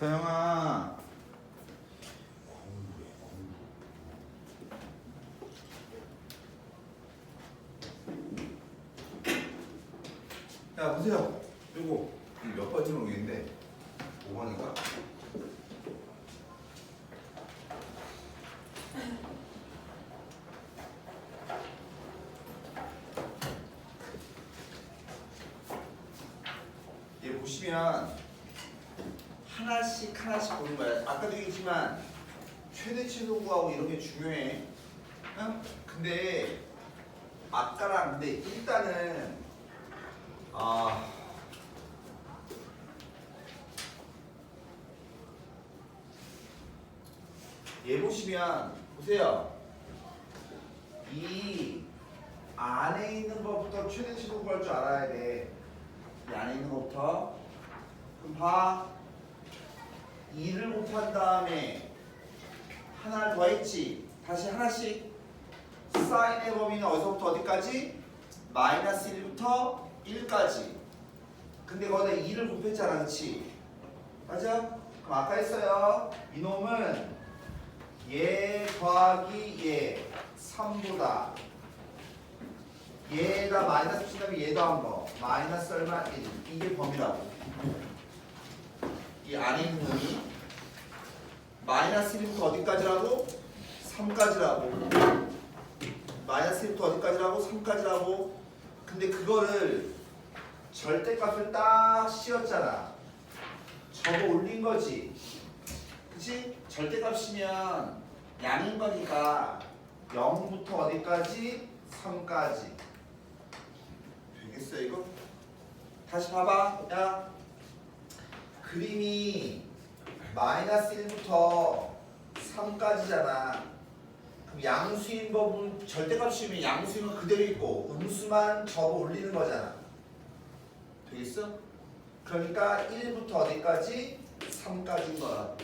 서영아. 야 보세요. 이거 몇 번째 모르겠는데 5번인가? 얘 보시면 하나씩 보는 거야. 아까도 얘기했지만 최대치 도구하고 이런 게 중요해. 응? 근데 아까랑 근데 일단은 얘 보시면 보세요. 이 안에 있는 것부터 최대치 도구 할 줄 알아야 돼. 이 안에 있는 것부터. 그럼 봐. 2를 곱한 다음에 하나를 더했지. 다시 하나씩. 사인의 범위는 어디서부터 어디까지? 마이너스 1부터 1까지. 근데 거기다 2를 곱했잖아, 그치? 맞아? 그럼 아까 했어요. 이놈은 얘 더하기 얘 3보다 얘에다 마이너스 붙인다면 얘 더한 거 마이너스 얼마? 1. 이게 범위라고. 이 안에 있는 놈이 마이너스 1부터 어디까지라고? 3까지라고. 마이너스 1부터 어디까지라고? 3까지라고. 근데 그거를 절대값을 딱 씌웠잖아. 적어 올린 거지. 그치? 절대값이면 양인 거니까 0부터 어디까지? 3까지. 되겠어 이거? 다시 봐봐. 야, 그림이 마이너스 1부터 3까지잖아. 그럼 양수인 법은 절대값이면 양수는 그대로 있고 음수만 접어 올리는 거잖아. 되겠어? 그러니까 1부터 어디까지? 3까지인 거라고.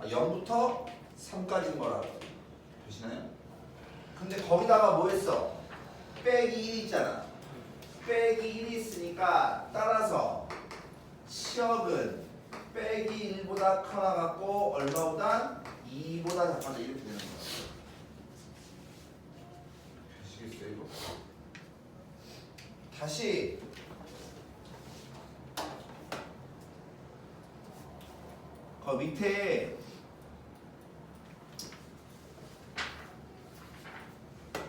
0부터 3까지인 거라고. 되시나요? 근데 거기다가 뭐 했어? 빼기 1이 있잖아. 빼기 1이 있으니까 따라서 치역은 빼기 1보다 커나 갖고 얼마보다? 2보다 작아져. 이렇게 되는 거야. 되시겠어요 이거? 다시 그 밑에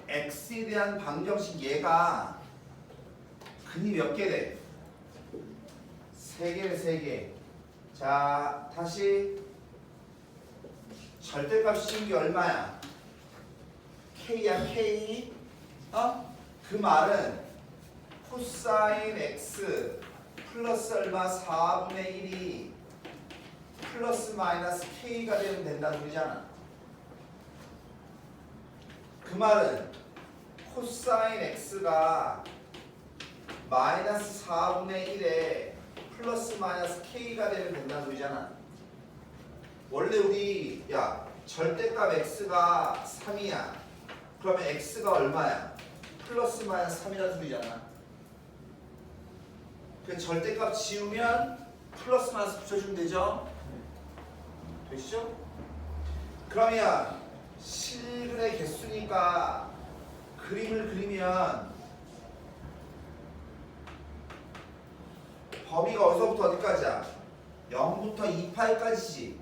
x에 대한 방정식 얘가 근이 몇 개 돼? 3개네 3개. 자 다시 절대값 씌운 게 얼마야? k야 k. 그 말은 코사인 x 플러스 얼마? 4분의 1이 플러스 마이너스 k가 되면 된다는 소리잖아. 그 말은 코사인 x가 마이너스 4분의 1에 플러스 마이너스 k가 되면 된다는 소리잖아. 원래 우리 절대값 x가 3이야. 그러면 x가 얼마야? 플러스 마이너스 3이라는 소리잖아. 그 절대값 지우면 플러스 마이너스 붙여주면 되죠? 되시죠? 그러면 실근의 개수니까 그림을 그리면 범위가 어디서부터 어디까지야? 0부터 2파이까지지.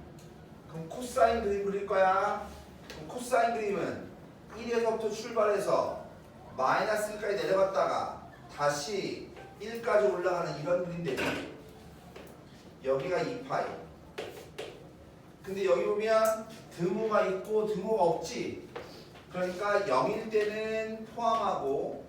그럼 코사인 그림 그릴 거야. 그럼 코사인 그림은 1에서부터 출발해서 마이너스 1까지 내려갔다가 다시 1까지 올라가는 이런 그림 되죠. 여기가 2파이. 근데 여기 보면 등호가 있고 등호가 없지. 그러니까 0일 때는 포함하고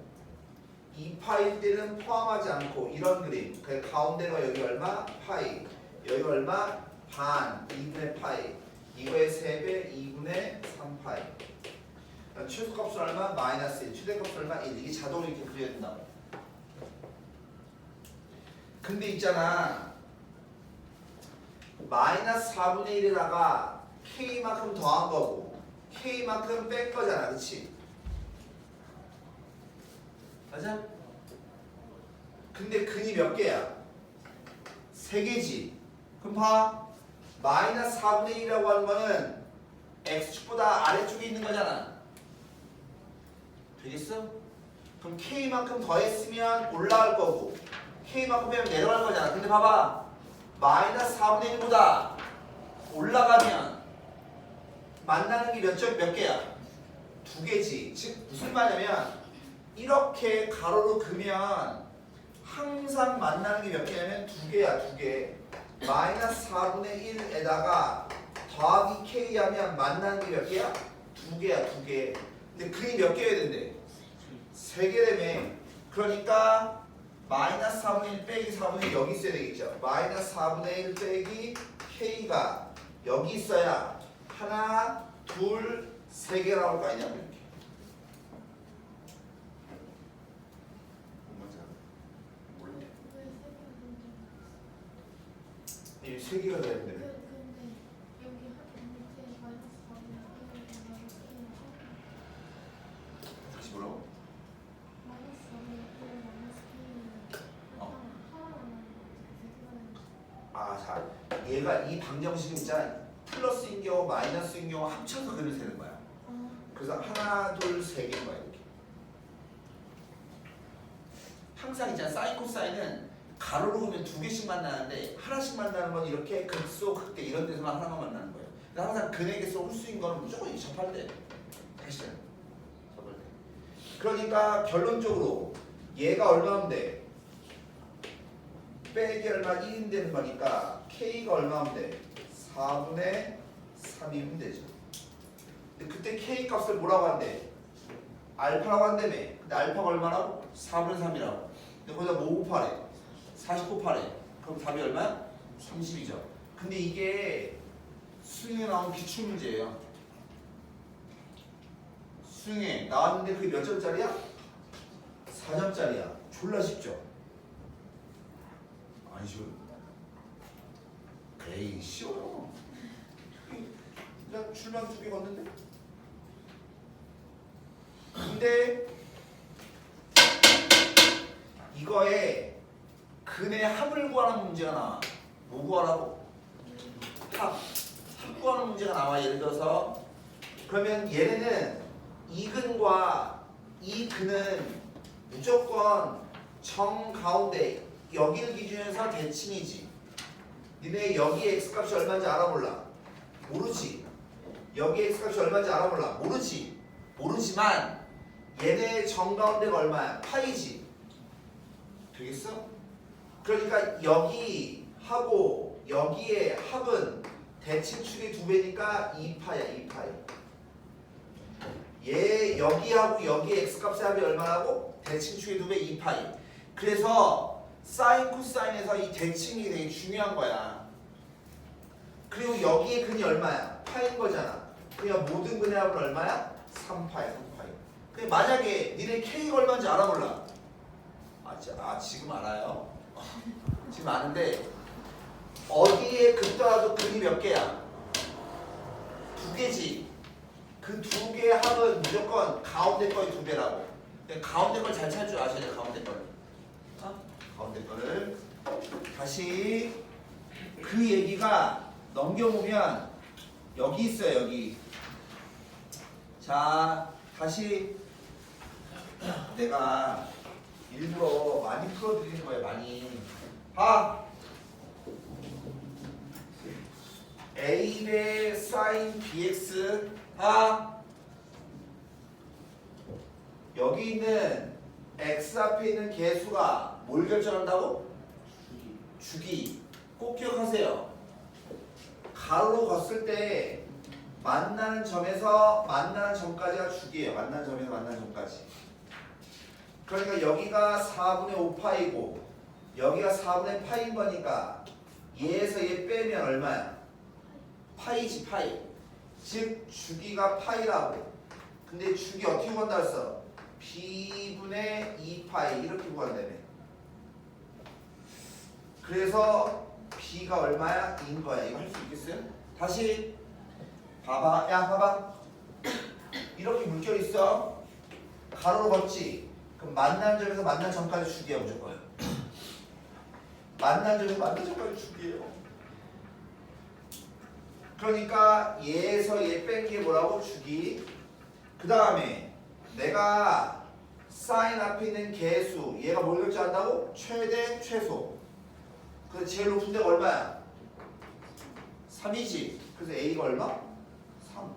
2파일 때는 포함하지 않고 이런 그림. 그 가운데가 여기 얼마? 파이. 여기 얼마? 반. 2분의 파이. 이거의 3배 2분의 3파이. 최소값은 얼마? 마이너스 1. 최대값은 얼마? 1. 이게 자동으로 이렇게 그려야 된다고. 근데 있잖아. 마이너스 4분의 1에다가 k만큼 더한 거고 k만큼 뺀 거잖아. 그치? 맞아? 근데 근이 몇 개야? 3개지. 그럼 봐. 마이너스 4분의 1이라고 하는 거는 x축보다 아래쪽에 있는 거잖아. 되겠어? 그럼 k만큼 더했으면 올라갈 거고 k만큼 빼면 내려갈 거잖아. 근데 봐봐. 마이너스 4분의 1보다 올라가면 만나는 게 몇 개야? 두 개지. 즉 무슨 말이냐면 이렇게 가로로 그면 항상 만나는 게 몇 개냐면 두 개야. 두 개. 마이너스 4분의 1에다가 더하기 k 하면 만나는 게 몇 개야? 두 개야. 두 개. 근데 근이 몇 개여야 된대? 세 개라며. 그러니까 마이너스 4분의 1 빼기 4분의 1 여기 있어야 되겠죠. 마이너스 4분의 1 빼기 k가 여기 있어야 하나, 둘, 세 개 나올 거 아니냐고 이렇게. 이 세 개가 돼야 된대. 다시 뭐라고? 아, 자, 얘가 이 방정식 있잖아. 플러스인 경우, 마이너스인 경우 합쳐서 근을 세는 거야. 그래서 하나, 둘, 세 개인 거야 이렇게. 항상 있잖아. 사인, 코사인은 가로로 보면 두 개씩 만나는데 하나씩 만나는 건 이렇게 극소, 극대 이런 데서만 하나만 만나는 거예요. 그래서 항상 근에게서 홀수인 거는 무조건 접할 때 다시잖아. 접할 때. 그러니까 결론적으로 얘가 얼마면 돼? 빼기 얼마 1인 되는 거니까 k가 얼마면 돼? 4분의 3이면 되죠. 근데 그때 k 값을 뭐라고 한대? 알파라고 한다며. 근데 알파가 얼마라고? 4분의 3이라고. 근데 거기다 뭐 곱하래? 40 곱하래. 그럼 답이 얼마야? 30이죠. 근데 이게 수능에 나온 기출문제예요. 수능에 나왔는데 그게 몇 점짜리야? 4점짜리야. 졸라 쉽죠? 안 쉬워요. 에이 쉬워요. 그냥 줄만 두 개 걷는데? 근데 이거에 근의 합을 구하는 문제가 나와. 뭐 구하라고? 합 구하는 문제가 나와. 예를 들어서 그러면 얘네는 이 근과 이 근은 무조건 정 가운데 여기를 기준해서 대칭이지. 니네 여기 x값이 얼마인지 알아 몰라? 모르지. 여기 x값이 얼마인지 알아 몰라? 모르지. 모르지만 얘네 정 가운데가 얼마야? 파이지. 되겠어? 그러니까 여기 하고 여기에 합은 대칭축의 2배니까 2파야. 2파이. 얘 여기하고 여기에 x값의 합이 얼마라고? 대칭축의 2배 2파이. 그래서 사인 코사인에서 이 대칭이 되게 중요한 거야. 그리고 여기에 근이 얼마야? 파인 거잖아. 그러니까 모든 근의 합은 얼마야? 3파야. 3파이. 근데 만약에 니네 k가 얼마인지 알아 몰라? 지금 알아요. 지금 아는데 어디에 근 떠나도 근이 몇 개야? 두 개지. 그 두 개의 합은 무조건 가운데 거의 2배라고. 가운데 걸 잘 찾을 줄 아셔야 돼. 가운데 걸. 가운데 거를 다시 그 얘기가 넘겨보면 여기 있어요. 여기. 자, 다시 내가 일부러 많이 풀어드리는 거예요. 많이. A의 sin bx 여기 있는 x 앞에 있는 개수가 뭘 결정한다고? 주기. 꼭 기억하세요. 가로로 걷을 때 만나는 점에서 만나는 점까지가 주기예요. 만나는 점에서 만나는 점까지. 그러니까 여기가 4분의 5파이고 여기가 4분의 파인 거니까 얘에서 얘 빼면 얼마야? 파이지. 파이. 즉 주기가 파이라고. 근데 주기 어떻게 구한다 했어? b분의 2파이 이렇게 구한다며. 그래서 b가 얼마야? 인 거야. 이거 할 수 있겠어요? 다시 봐봐. 야 봐봐. 이렇게 물결 있어. 가로로 걷지. 그럼 만난 점에서 만난 점까지 주기야 무조건. 만난 점에서 만난 점까지 주기예요. 그러니까 얘에서 얘 뺀 게 뭐라고? 주기. 그 다음에 내가 사인 앞에 있는 개수 얘가 뭘 결정한다고? 최대 최소. 그래서 제일 높은 데가 얼마야? 3이지. 그래서 A가 얼마? 3.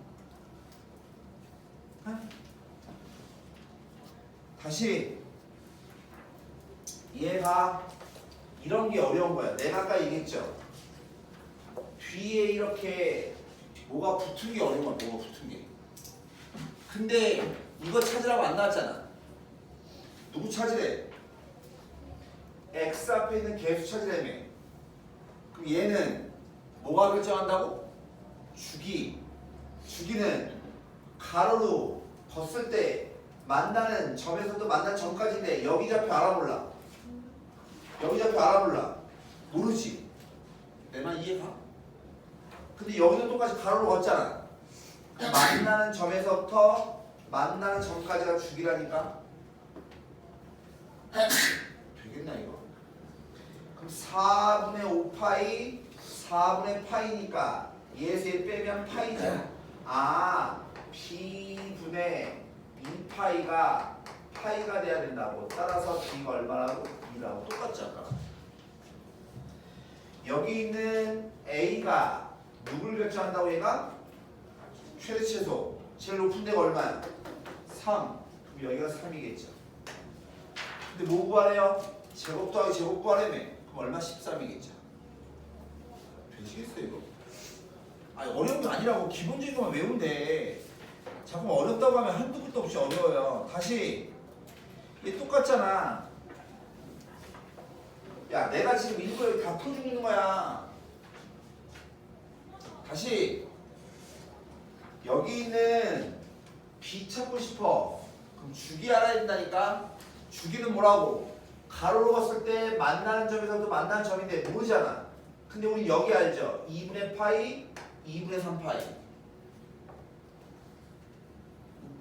다시 얘가 이런 게 어려운 거야. 내가 아까 얘기했죠. 뒤에 이렇게 뭐가 붙은 게 어려운 거야. 뭐가 붙은 게. 근데 이거 찾으라고 안 나왔잖아. 누구 찾으래? X 앞에 있는 개수 찾으라며. 그럼 얘는 뭐가 결정한다고? 주기. 주기는 가로로 걷을 때 만나는 점에서도 만나는 점까지인데 여기 좌표 알아 몰라? 여기 좌표 알아 몰라? 모르지? 내 말 이해가? 근데 여기는 똑같이 가로로 걷잖아. 만나는 점에서부터 만나는 점까지가 주기라니까? 되겠나 이거? 그럼 4분의 5파이 4분의 파이니까 얘에서 얘 빼면 파이죠. 아 B분의 2파이가 파이가 돼야 된다고. 따라서 B가 얼마라고? 2라고. 똑같죠 아까. 여기 있는 A가 누굴 결정한다고 얘가? 최대 최소. 제일 높은 데가 얼마야? 3. 그럼 여기가 3이겠죠. 근데 뭐 구하래요? 제곱 더하기 제곱 구하래며. 그럼 얼마? 13이겠죠. 되시겠어요 이거? 아니 어려운 게 아니라고. 기본적인 것만 외우면 돼. 자꾸 어렵다고 하면 한두 끝도 없이 어려워요. 다시 이게 똑같잖아. 야 내가 지금 일부러 여기 다 풀어주고 있는 거야. 다시 여기 있는 B 찾고 싶어. 그럼 주기 알아야 된다니까. 주기는 뭐라고? 가로로 갔을 때 만나는 점에서도 만나는 점인데 모르잖아. 근데 우리 여기 알죠? 2분의 파이 2분의 3파이.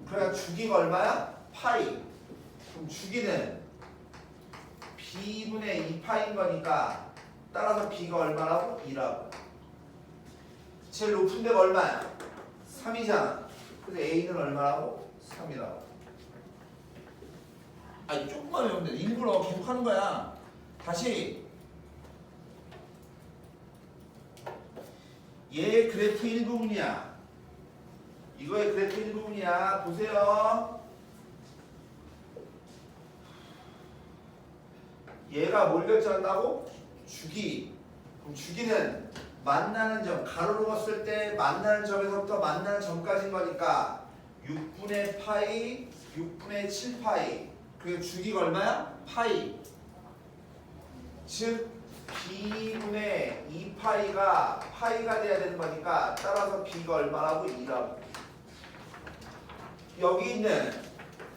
그러니까 주기가 얼마야? 파이. 그럼 주기는 B분의 2파인 거니까 따라서 B가 얼마라고? 2라고. 제일 높은 데가 얼마야? 3이잖아. 그래서 A는 얼마라고? 3이라고. 아니 조금만 외우면 돼. 일부러 계속 하는 거야. 다시 얘의 그래프 일부분이야. 이거의 그래프 일부분이야. 보세요. 얘가 뭘 결정한다고? 주기. 그럼 주기는 만나는 점, 가로로 갔을 때 만나는 점에서부터 만나는 점까지인 거니까 6분의 파이, 6분의 7파이. 그리고 주기가 얼마야? 파이. 즉 B분의 2파이가 파이가 돼야 되는 거니까 따라서 B가 얼마라고? 2라고. 여기 있는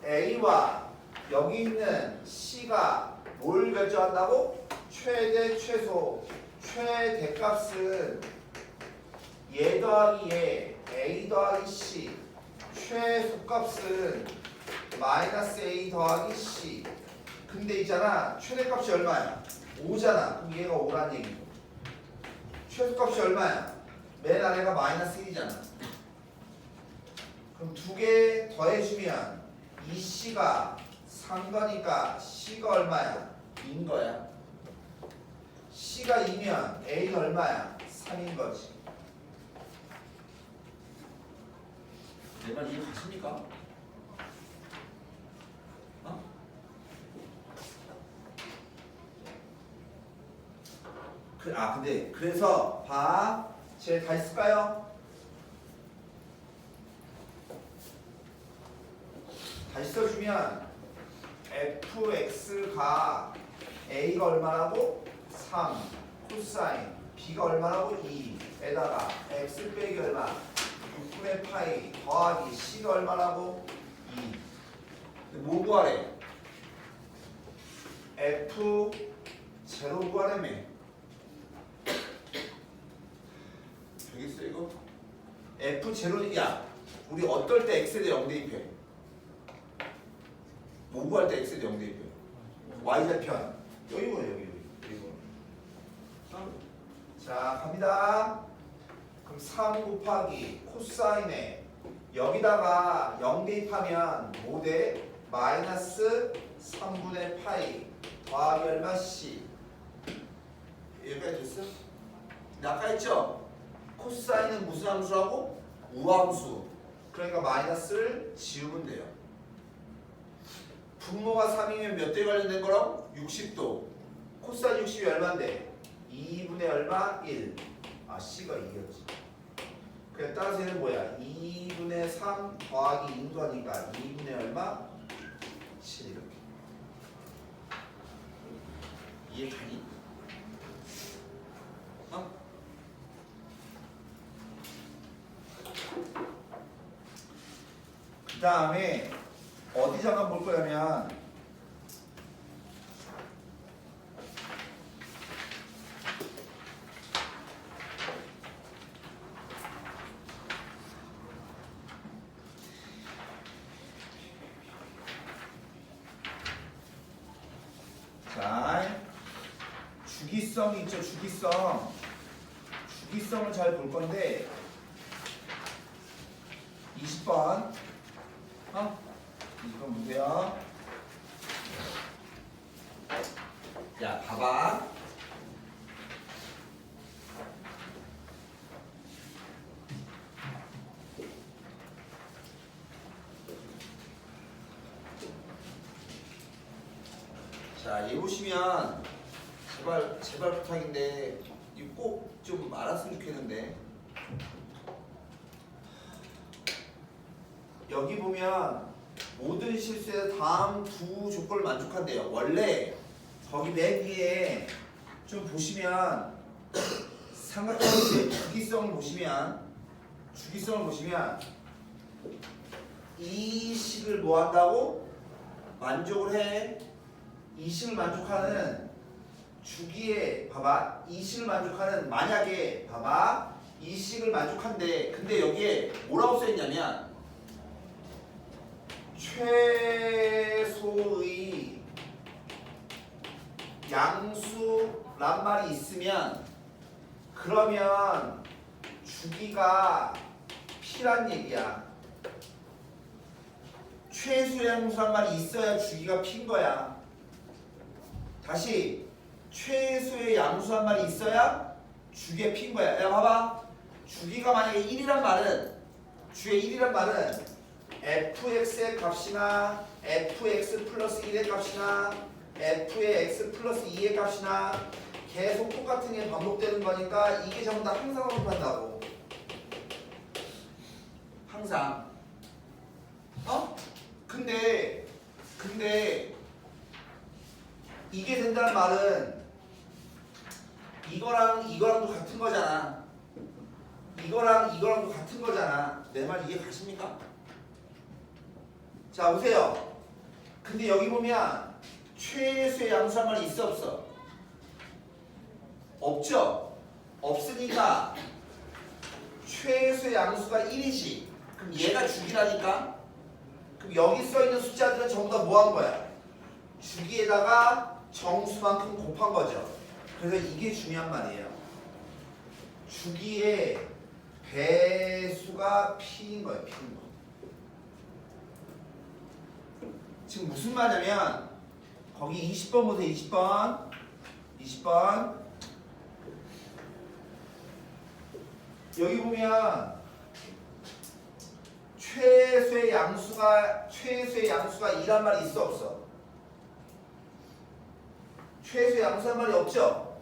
A와 여기 있는 C가 뭘 결정한다고? 최대 최소. 최대값은 얘 더하기 얘 A 더하기 C. 최소값은 마이너스 A 더하기 C. 근데 있잖아 최대값이 얼마야? 5잖아. 그럼 얘가 5란 얘기고. 최소값이 얼마야? 맨 아래가 마이너스 1이잖아. 그럼 두 개 더해주면 이 C가 3 거니까 C가 얼마야? 2인 거야. C가 2면 A는 얼마야? 3인 거지. 내 말 이해 가십니까? 어? 근데 그래서 봐. 쟤 다 있을까요? 다시 써주면 fx가 a가 얼마라고? 3 코사인 b가 얼마라고? 2에다가 x 빼기 얼마? 6분의 파이 더하기 c가 얼마라고? 2. 뭐 구하래? f 제로 구하래며. 되겠어 이거? f 제로. 야 우리 어떨 때 x에 대해 0 대입해? 뭐 구할 때 x에 대해 0 대입해? y좌편. 여기. 자 갑니다. 그럼 3 곱하기 코사인에 여기다가 0 대입하면 뭐 돼? 마이너스 3분의 파이 더하기 얼마? C. 여기까지 됐어? 근데 아까 했죠? 코사인은 무슨 함수라고? 우함수. 그러니까 마이너스를 지우면 돼요. 분모가 3이면 몇 대 관련된 거라고? 60도. 코사인 60이 얼마인데? 2분의 얼마? 1. 아, C가 2였지. 그래, 따라서 얘는 뭐야? 2분의 3 더하기 인수하니까 2분의 얼마? 7 이렇게. 이해 가니? 어? 그 다음에 어디 잠깐 볼 거냐면 자, 주기성이 있죠. 주기성을 잘 볼 건데 20번 이거 문제야. 야, 봐봐. 자, 얘 보시면 제발 부탁인데 이거 꼭 좀 알았으면 좋겠는데 여기 보면 모든 실수의 다음 두 조건을 만족한대요. 원래 거기 맨 위에 좀 보시면 삼각형의 주기성을 보시면 이 식을 뭐 한다고? 만족을 해. 이 식을 만족하는 주기에 봐봐. 이 식을 만족하는 만약에 봐봐. 이 식을 만족한데 근데 여기에 뭐라고 써있냐면 최소의 양수란 말이 있으면 그러면 주기가 P란 얘기야. 최소의 양수란 말이 있어야 주기가 P인 거야. 다시 최소의 양수란 말이 있어야 주기가 P인 거야. 야, 봐봐. 주기가 만약에 1이란 말은 주의 1이란 말은 fx의 값이나 fx 플러스 1의 값이나 f의 x 플러스 2의 값이나 계속 똑같은 게 반복되는 거니까 이게 전부 다 항상 반복한다고. 항상. 근데 이게 된다는 말은 이거랑도 같은 거잖아. 이거랑도 같은 거잖아. 내 말 이해 가십니까? 자, 보세요. 근데 여기 보면 최소의 양수란 말이 있어 없어? 없죠? 없으니까 최소의 양수가 1이지. 그럼 얘가 주기라니까? 그럼 여기 써있는 숫자들은 전부 다 뭐 한 거야? 주기에다가 정수만큼 곱한 거죠. 그래서 이게 중요한 말이에요. 주기의 배수가 P인 거예요. P인 거. 지금 무슨 말이냐면 거기 20번 보세요. 20번 여기 보면 최소의 양수가 2란 말이 있어 없어? 최소의 양수란 말이 없죠?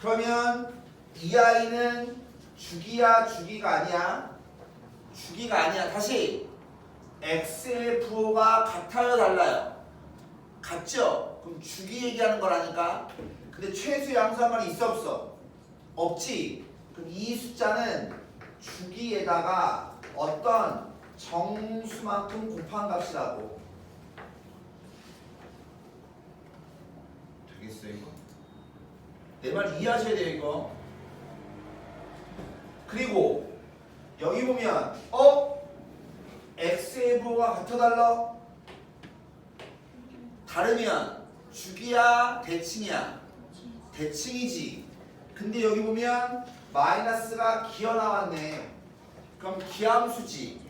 그러면 이 아이는 주기야 주기가 아니야? 주기가 아니야. 다시 x의 부호가 같아요 달라요? 같죠? 그럼 주기 얘기하는 거라니까. 근데 최소의 양수란 말이 있어 없어? 없지. 그럼 이 숫자는 주기에다가 어떤 정수만큼 곱한 값이라고. 되겠어요 이거? 내 말 이해하셔야 돼요 이거. 그리고 여기 보면 x의 부호가 같아 달라? 다르면 주기야 대칭이야? 대칭이지. 근데 여기 보면 마이너스가 기어 나왔네. 그럼 기함수지.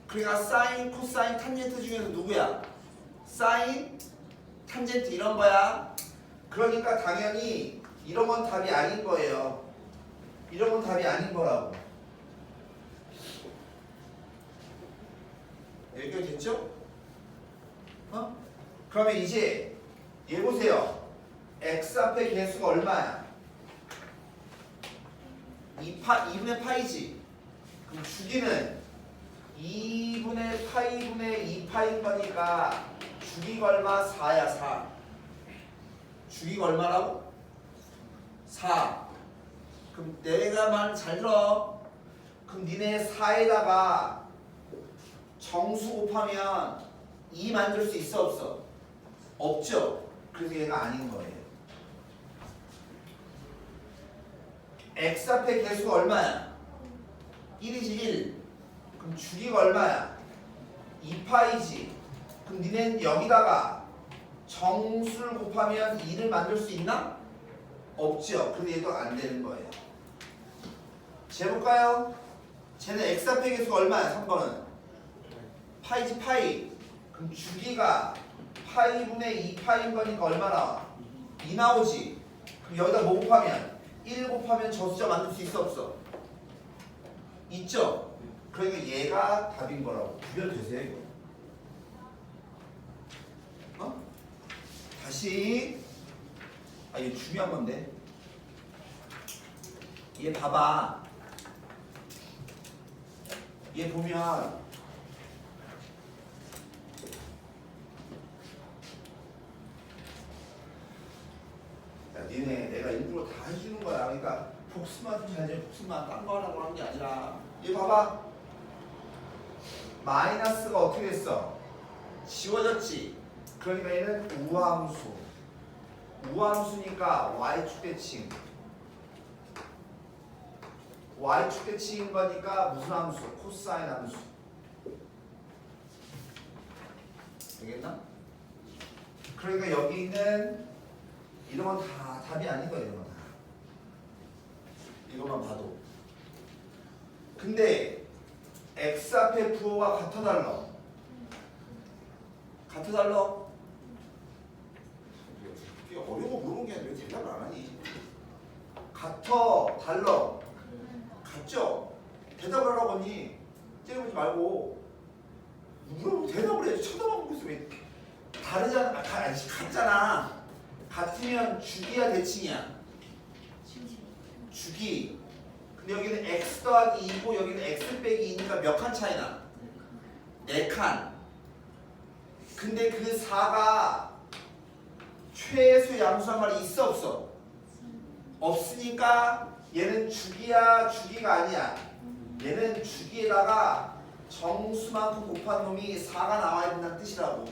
그러니까 사인, 코사인, 탄젠트 중에서 누구야? 사인, 탄젠트 이런 거야. 그러니까 당연히 이런 건 답이 아닌 거예요. 이런 건 답이 아닌 거라고. 여기가 됐죠? 그러면 이제 얘 보세요. x 앞에 개수가 얼마야? 2분의 파이지. 그럼 주기는 2분의 파이분의 2파인 거니까 주기가 얼마? 4야 4. 주기가 얼마라고? 4. 그럼 내가 말 잘 들어. 그럼 니네 4에다가 정수 곱하면 2 만들 수 있어 없어? 없죠? 그래서 얘가 아닌 거예요. x 앞에 개수가 얼마야? 1이지 1. 그럼 주기가 얼마야? 2파이지. 그럼 니네는 여기다가 정수를 곱하면 2를 만들 수 있나? 없죠. 그래서 얘도 안 되는 거예요. 재볼까요? 쟤는 x 앞에 개수가 얼마야? 3번은 파이지 파이. 그럼 주기가 파이분의 2파인 거니까 얼마 나와? 2 나오지. 그럼 여기다 뭐 곱하면? 1 곱하면 저 숫자 만들 수 있어 없어? 있죠? 그러니까 얘가 답인 거라고. 구별되세요 이거? 다시. 이게 중요한 건데. 얘 봐봐. 얘 보면 야, 니네 내가 일부러 다 해주는 거야. 그러니까 복습만 좀 잘 돼. 복습만 딴 거 하라고 하는 게 아니라. 얘 봐봐. 마이너스가 어떻게 됐어? 지워졌지. 그러니까 얘는 우함수. 우함수니까 y축 대칭. y축 대칭인 거니까 무슨 함수? 코사인 함수. 되겠나? 그러니까 여기 있는 이런 건 다 답이 아닌 거예요. 이런 건 다. 이것만 봐도. 근데 x 앞에 부호가 같아 달라. 같아 달라. 이게 어려운 거 물어본 게 아니라 왜 대답을 안 하니? 같아 달라. 같죠? 대답을 하라고 하니 째려보지 말고 물어보면 대답을 해야지. 쳐다만 보고 있으면 다르잖아. 같잖아. 같으면 주기야 대칭이야? 주기. 근데 여기는 x 더하기 2고 여기는 x 빼기 2니까 몇 칸 차이나? 4칸. 근데 그 4가 최소 양수란 말이 있어 없어? 없으니까 얘는 주기야 주기가 아니야. 얘는 주기에다가 정수만큼 곱한 놈이 4가 나와야 된다는 뜻이라고.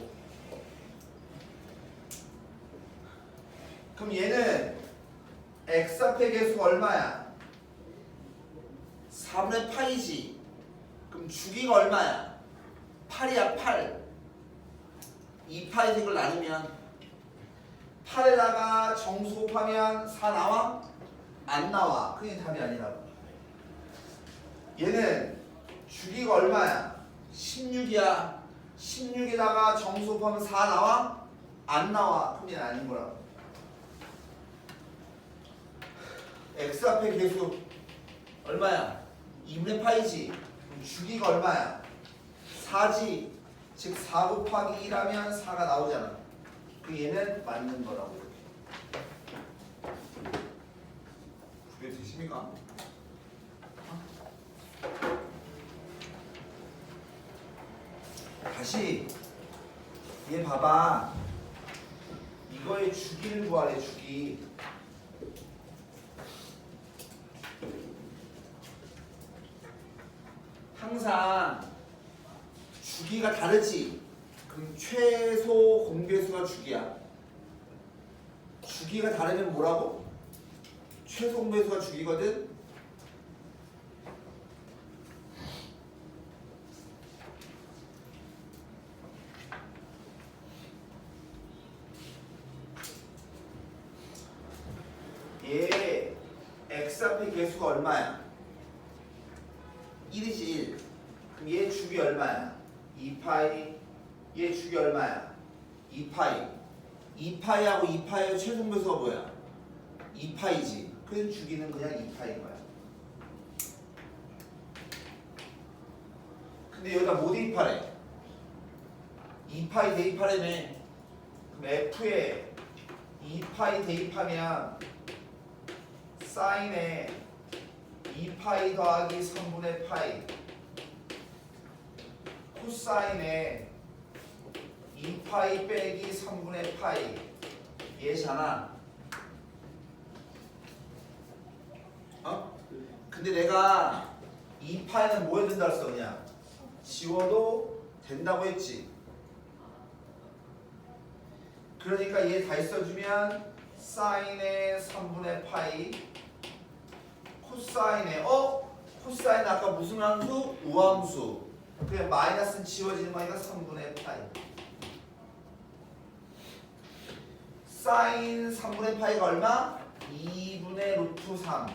그럼 얘는 x 앞의 개수가 얼마야? 4분의 파이지. 그럼 주기가 얼마야? 8이야 8. 2파이 색을 나누면 8에다가 정수 곱하면 4 나와? 안 나와. 그게 답이 아니라고. 얘는 주기가 얼마야? 16이야. 16에다가 정수 곱하면 4 나와? 안 나와. 그럼 얘는 아닌 거라고. x 앞의 개수 얼마야? 2분의 파이지. 그럼 주기가 얼마야? 4지. 즉 4 곱하기 1하면 4가 나오잖아. 그 얘는 맞는 거라고. 그게 되십니까? 다시 얘 봐봐. 이거의 주기를 구하래. 주기. 항상 주기가 다르지. 그럼 최소 공배수가 주기야. 주기가 다르면 뭐라고? 최소 공배수가 주기거든. 얘 앞에 개수가 얼마야? 1이지 1. 그럼 얘 주기 얼마야? 2파이. 얘 주기 얼마야? 2파이. 2파이하고 2파이의 최종배수가 뭐야? 2파이지. 그래서 주기는 그냥 2파이인 거야. 근데 여기다 뭐 대입하래? 2파이 대입하래매. 그럼 F에 2파이 대입하면 사인에 2파이 더하기 3분의 파이 코사인에 2파이 빼기 3분의 파이 얘잖아. 어? 근데 내가 2파이는 뭐 해야 된다고 했어? 그냥 지워도 된다고 했지. 그러니까 얘 다시 써주면 사인의 3분의 파이 코사인의 코사인 아까 무슨 함수? 우함수. 그냥 마이너스는 지워지는 거니까 3분의 파이. 사인 3분의 파이가 얼마? 2분의 루트 3.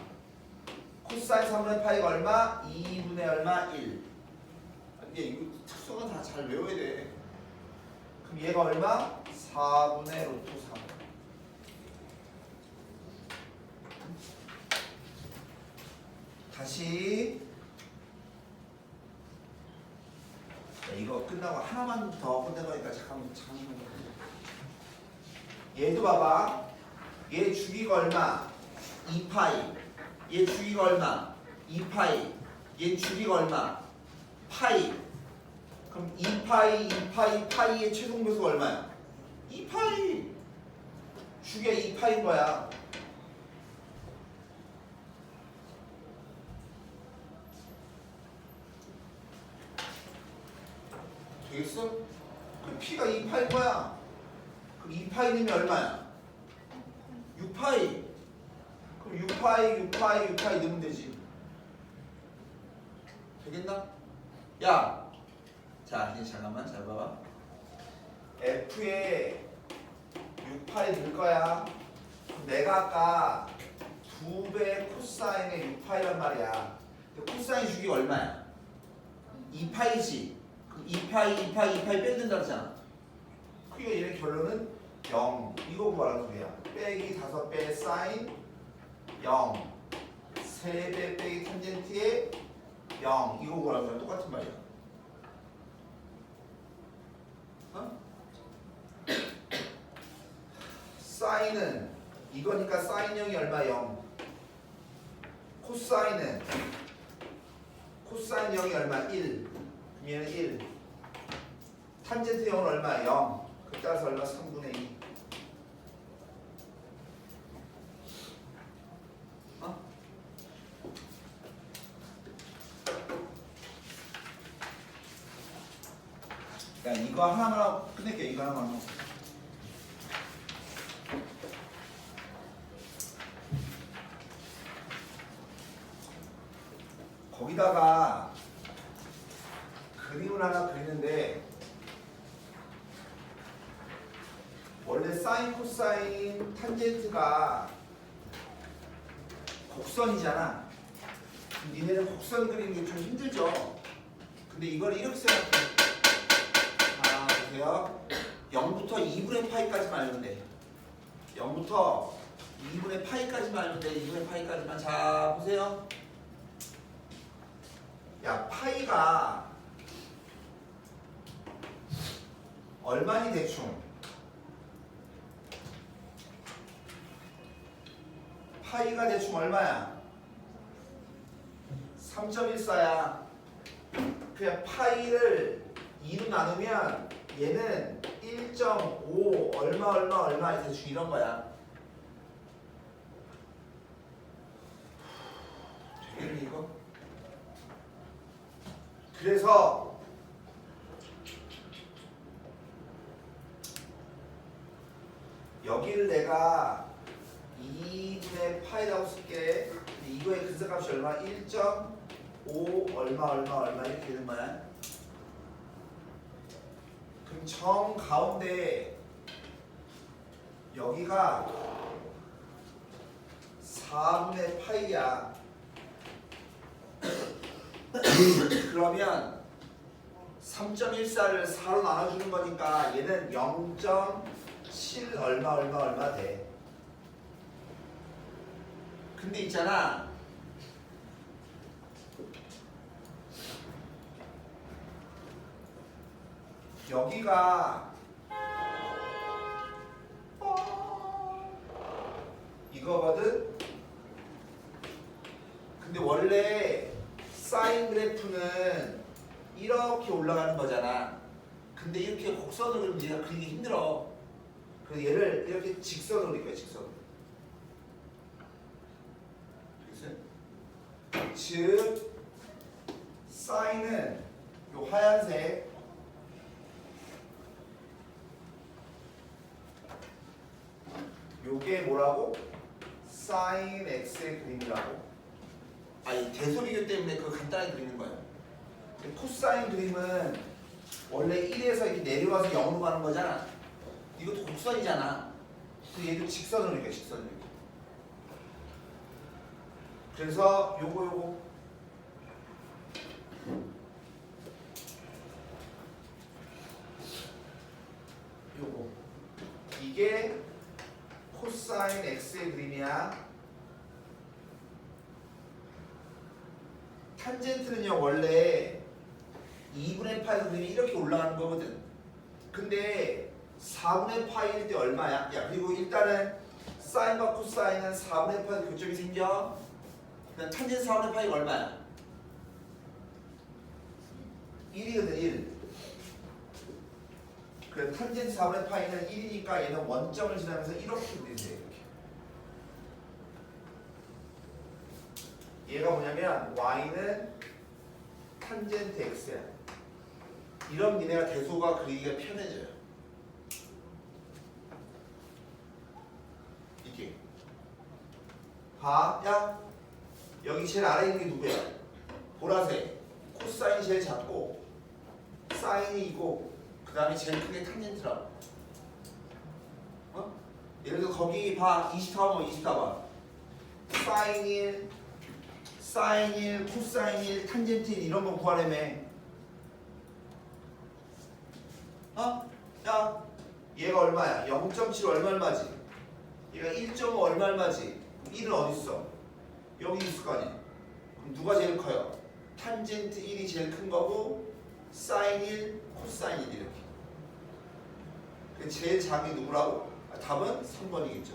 코사인 3분의 파이가 얼마? 2분의 얼마? 1. 근데 이거 특수가 다 잘 외워야 돼. 그럼 얘가 얼마? 4분의 루트 3. 다시 이거 끝나고 하나만 더 끝내가니까 잠깐만. 얘도 봐봐. 얘 주기가 얼마? 2파이. 얘 주기가 얼마? 2파이. 얘 주기가 얼마? 파이. 그럼 2파이, 2파이, 파이의 최종배수가 얼마야? 2파이. 주기가 2파이인 거야. 되겠어? 그럼 P가 2파인 거야. 그럼 2파이는 얼마야? 6파이. 그럼 6파이 넣으면 되지. 되겠나? 야, 자 이제 잠깐만 잘 봐봐. F에 6파이 넣을 거야. 내가 아까 2배 코사인의 6파이란 말이야. 근데 코사인 주기가 얼마야? 2파이지. 2파이 빼야 된다 그랬잖아. 그러니까 얘네 결론은 0. 이거 구하라는 소리야. 빼기 5배 사인 0. 3배 빼기 탄젠트에 0. 이거 구하라는 거랑 똑같은 말이야. 어? 사인은 이거니까 사인 0이 얼마? 0. 코사인은 코사인 0이 얼마? 1. 그럼 얘는 1. 탄젠트 0은 얼마? 0. 그 따라서 얼마? 3분의 2. 어? 야 이거 하나만 하고 끝낼게. 이거 하나만 하고. 거기다가 그림을 하나 그리는데 원래 사인, 코사인, 탄젠트가 곡선이잖아. 니네는 곡선 그리는 게 좀 힘들죠. 근데 이걸 이렇게 생각해. 자, 보세요. 0부터 2분의 파이까지만 알면 돼. 0부터 2분의 파이까지만 알면 돼. 2분의 파이까지만. 자, 보세요. 야, 파이가 얼마니 대충? 파이가 대충 얼마야? 3.14야. 그냥 파이를 2로 나누면 얘는 1.5 얼마 대충 이런 거야. 되겠니 이거? 그래서 여기를 내가 2분의 파이라고 쓸게. 이거의 근사값이 얼마? 1.5 얼마 이렇게 되는 거야. 그럼 정 가운데 여기가 4분의 파이야. 그러면 3.14를 4로 나눠주는 거니까 얘는 0.7 얼마 돼. 근데 있잖아, 여기가 이거거든. 근데 원래 사인 그래프는 이렇게 올라가는 거잖아. 근데 이렇게 곡선으로 그리면 얘가 그리기 힘들어. 그래서 얘를 이렇게 직선으로 그릴 거야, 직선으로. 즉 사인은 요 하얀색, 요게 뭐라고? 사인 x의 그림이라고. 아니 대소비교 때문에 그거 간단하게 그리는 거야. 코사인 그림은 원래 1에서 이렇게 내려와서 0으로 가는 거잖아. 이것도 곡선이잖아. 그 얘도 직선으로 이렇게 직선으로. 그래서 요거 이게 코사인 x의 그림이야. 탄젠트는요 원래 2분의 파이 그림이 이렇게 올라가는 거거든. 근데 4분의 파이일 때 얼마야? 야, 그리고 일단은 사인과 코사인은 4분의 파이 교점이 생겨. 그럼 탄젠트 4분의 파이가 얼마야? 1이거든 1. 그래 탄젠트 4분의 파이는 1이니까 얘는 원점을 지나면서 이렇게 그리세요. 얘가 뭐냐면 y는 탄젠트 x야. 이런 니네가 대소가 그리기가 편해져요. 이게 봐, 야 여기 제일 아래에 있는 게 누구야? 보라색. 코사인이 제일 작고 사인이 이고 그 다음에 제일 크게 탄젠트라고. 어? 예를 들어 거기 봐 24번 24번 사인 1 사인 1, 코사인 1, 탄젠트 1 이런 거 구하려면 야 얘가 얼마야? 0.7 얼마지? 얘가 1.5 얼마지? 1은 어디 있어? 여기 있을 거 아니야? 그럼 누가 제일 커요? 탄젠트 1이 제일 큰 거고 사인 1, 코사인 1 이렇게. 그 제일 작은 게 누구라고? 답은 3번이겠죠.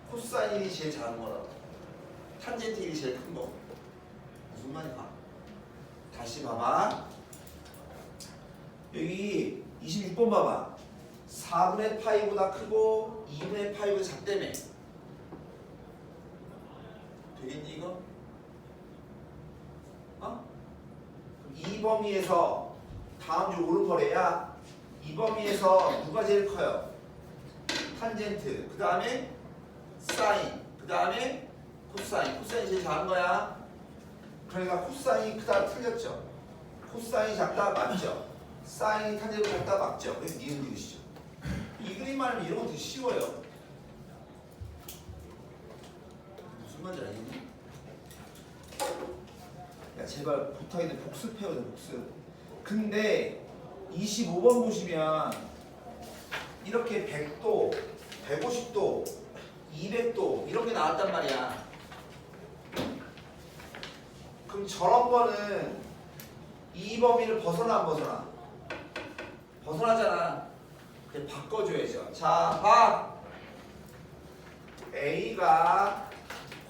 코사인 1이 제일 작은 거라고. 탄젠트 1이 제일 큰 거고. 무슨 말이야? 다시 봐봐. 여기 26번 봐봐. 4분의 파이보다 크고 2분의 파이보다 작다며. 되겠니 이거? 이 범위에서 다음 줄 오른거래야. 이 범위에서 누가 제일 커요? 탄젠트. 그 다음에 사인. 그 다음에 코사인. 코사인이 제일 작은 거야. 그러니까 코사인이 크다 틀렸죠. 코사인이 작다 맞죠. 사인이 탄젠트 작다 맞죠. 그래서 니은 지으시죠. 이 그림만 하면 이런 거 되게 쉬워요. 무슨 말인지 알겠니? 야 제발 부탁인데 복습해야 돼 복습. 근데 25번 보시면 이렇게 100도, 150도, 200도 이런 게 나왔단 말이야. 그럼 저런 거는 이 범위를 벗어나 안 벗어나? 벗어나잖아. 그냥 바꿔줘야죠. 자, 봐. A가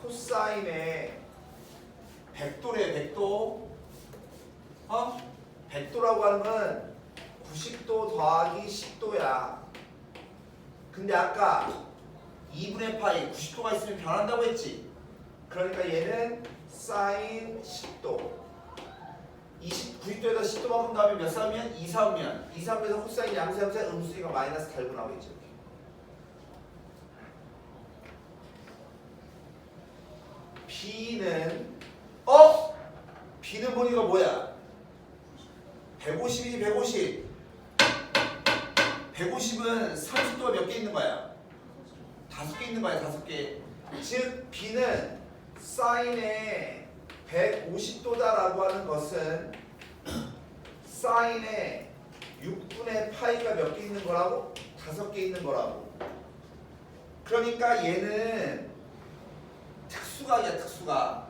코사인에 100도래 100도. 100도라고 하는 건 90도 더하기 10도야. 근데 아까 2분의 파이 90도가 있으면 변한다고 했지. 그러니까 얘는 사인 10도. 90도에다 10도만큼 더하면 몇 사면? 2, 3면. 2, 3에서 코사인 양수하면서 음수니까 마이너스 달고 나오겠죠. B는 B는 보니까 뭐야? 150이 150. 150은 30도가 몇 개 있는 거야? 5개 있는 거야, 5개. 즉 B는 사인의 150도다라고 하는 것은 사인의 6분의 파이가 몇 개 있는 거라고? 5개 있는 거라고. 그러니까 얘는 특수각이야, 특수각.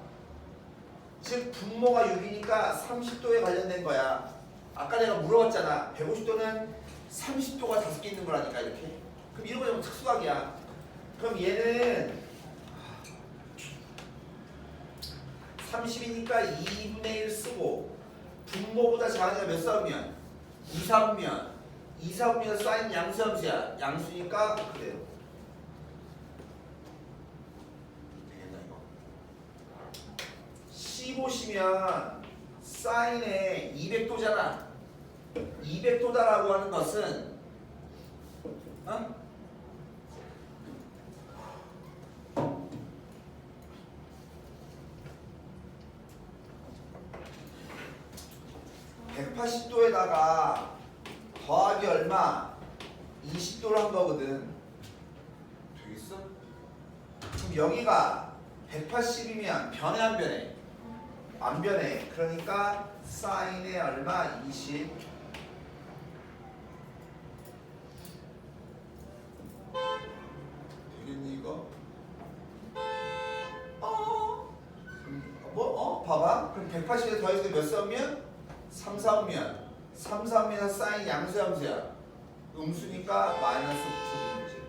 즉 분모가 6이니까 30도에 관련된 거야. 아까 내가 물어봤잖아. 150도는 30도가 5개 있는 거라니까 이렇게. 그럼 이런 거 되면 특수각이야. 그럼 얘는 30이니까 2분의 1 쓰고 분모보다 작으니까 몇 사분면? 2, 4분면. 2, 4분면 사인 양수함수야. 양수니까 그래요. 되겠나 이거? C 보시면 사인에 200도잖아. 200도다라고 하는 것은 180도에다가 더하기 얼마? 20도를 한 거거든. 되겠어? 그럼 여기가 180이면 변해 안 변해? 안 변해. 그러니까 사인의 얼마? 20. 되겠니 이거? 봐봐. 그럼 180에 더해서 몇 사분면? 3, 4분면. 3, 4분면 사인 양수함수야. 음수니까 마이너스 붙여주면 되지.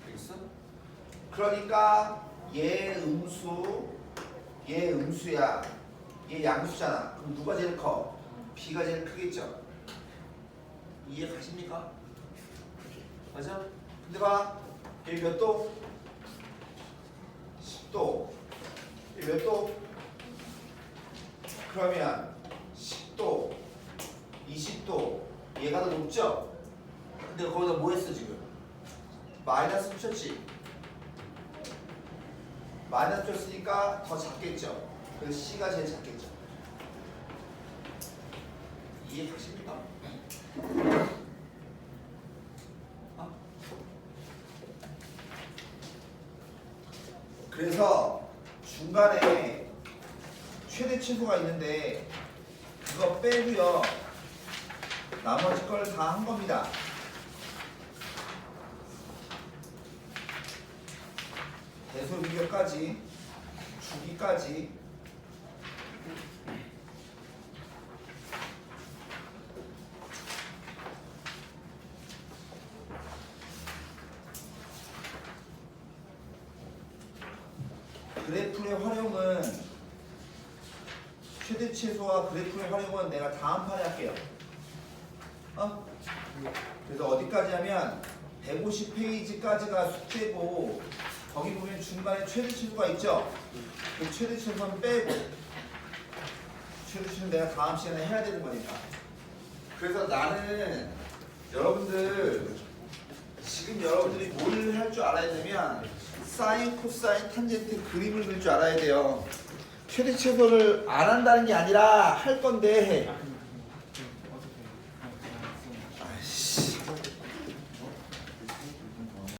되겠어? 그러니까 얘 음수, 얘 음수야. 얘 양수잖아. 그럼 누가 제일 커? B가 제일 크겠죠? 이해 가십니까? 맞아? 근데 봐. 여기 몇 도? 10도. 여기 몇 도? 그러면 10도, 20도. 얘가 더 높죠? 근데 거기다 뭐 했어 지금? 마이너스 붙였지? 마이너스 붙였으니까 더 작겠죠? 그래서 C가 제일 작겠죠? 이해 가십니까? 그래서 중간에 최대 최소가 있는데 그거 빼고요. 나머지 걸 다 한 겁니다. 대소 비교까지, 주기까지. 그래프의 활용은 최대 최소와 그래프의 활용은 내가 다음 판에 할게요. 그래서 어디까지 하면 150페이지까지가 숙제고 거기 보면 중간에 최대 최소가 있죠. 그 최대 최소는 빼고 최대 최소는 내가 다음 시간에 해야 되는 거니까. 그래서 나는 여러분들 지금 여러분들이 뭘 할 줄 알아야 되면 사인, 코사인, 탄젠트 그림을 그릴 줄 알아야 돼요. 최대 최소를 안 한다는 게 아니라 할 건데